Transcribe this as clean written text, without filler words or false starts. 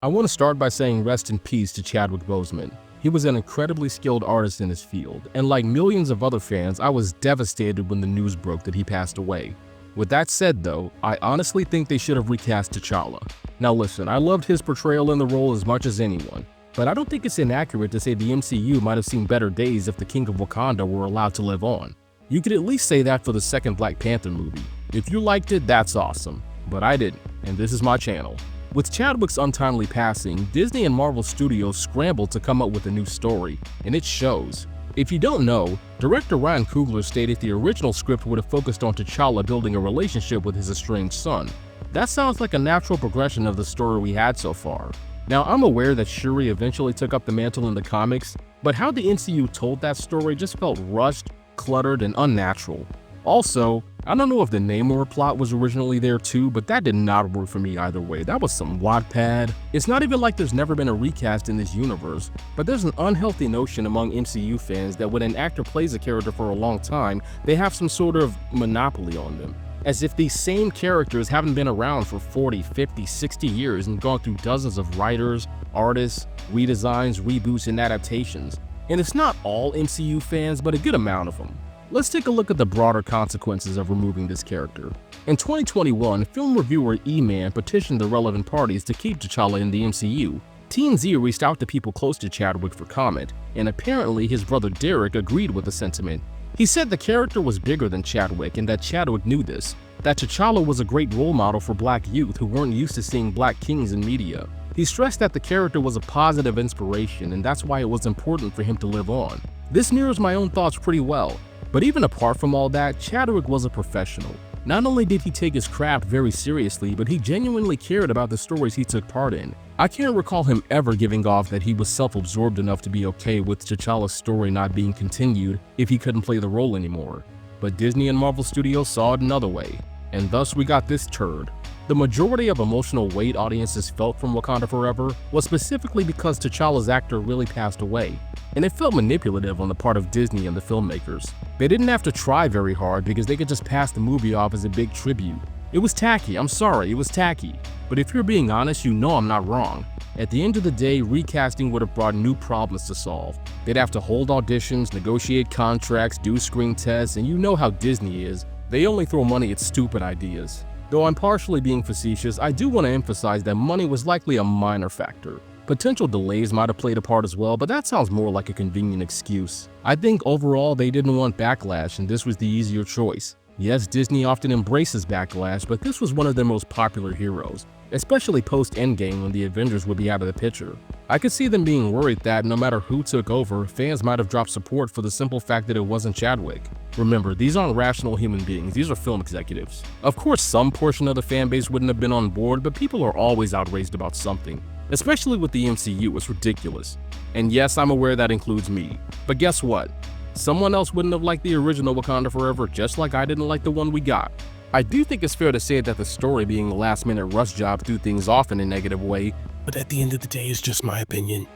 I want to start by saying rest in peace to Chadwick Boseman. He was an incredibly skilled artist in his field, and like millions of other fans, I was devastated when the news broke that he passed away. With that said though, I honestly think they should have recast T'Challa. Now listen, I loved his portrayal in the role as much as anyone, but I don't think it's inaccurate to say the MCU might have seen better days if the King of Wakanda were allowed to live on. You could at least say that for the second Black Panther movie. If you liked it, that's awesome, but I didn't, and this is my channel. With Chadwick's untimely passing, Disney and Marvel Studios scrambled to come up with a new story, and it shows. If you don't know, director Ryan Coogler stated the original script would have focused on T'Challa building a relationship with his estranged son. That sounds like a natural progression of the story we had so far. Now, I'm aware that Shuri eventually took up the mantle in the comics, but how the MCU told that story just felt rushed, cluttered, and unnatural. Also, I don't know if the Namor plot was originally there too, but that did not work for me either way. That was some Wattpad. It's not even like there's never been a recast in this universe, but there's an unhealthy notion among MCU fans that when an actor plays a character for a long time, they have some sort of monopoly on them. As if these same characters haven't been around for 40, 50, 60 years and gone through dozens of writers, artists, redesigns, reboots, and adaptations. And it's not all MCU fans, but a good amount of them. Let's take a look at the broader consequences of removing this character. In 2021, film reviewer E-Man petitioned the relevant parties to keep T'Challa in the MCU. TMZ reached out to people close to Chadwick for comment, and apparently his brother Derek agreed with the sentiment. He said the character was bigger than Chadwick and that Chadwick knew this, that T'Challa was a great role model for black youth who weren't used to seeing black kings in media. He stressed that the character was a positive inspiration and that's why it was important for him to live on. This mirrors my own thoughts pretty well. But even apart from all that, Chadwick was a professional. Not only did he take his craft very seriously, but he genuinely cared about the stories he took part in. I can't recall him ever giving off that he was self-absorbed enough to be okay with T'Challa's story not being continued if he couldn't play the role anymore. But Disney and Marvel Studios saw it another way, and thus we got this turd. The majority of emotional weight audiences felt from Wakanda Forever was specifically because T'Challa's actor really passed away, and it felt manipulative on the part of Disney and the filmmakers. They didn't have to try very hard because they could just pass the movie off as a big tribute. It was tacky, I'm sorry, it was tacky. But if you're being honest, you know I'm not wrong. At the end of the day, recasting would have brought new problems to solve. They'd have to hold auditions, negotiate contracts, do screen tests, and you know how Disney is. They only throw money at stupid ideas. Though I'm partially being facetious, I do want to emphasize that money was likely a minor factor. Potential delays might have played a part as well, but that sounds more like a convenient excuse. I think overall they didn't want backlash and this was the easier choice. Yes, Disney often embraces backlash, but this was one of their most popular heroes, especially post-Endgame when the Avengers would be out of the picture. I could see them being worried that no matter who took over, fans might have dropped support for the simple fact that it wasn't Chadwick. Remember, these aren't rational human beings, these are film executives. Of course, some portion of the fanbase wouldn't have been on board, but people are always outraged about something. Especially with the MCU, it's ridiculous. And yes, I'm aware that includes me. But guess what? Someone else wouldn't have liked the original Wakanda Forever just like I didn't like the one we got. I do think it's fair to say that the story being a last-minute rush job threw things off in a negative way, but at the end of the day, it's just my opinion.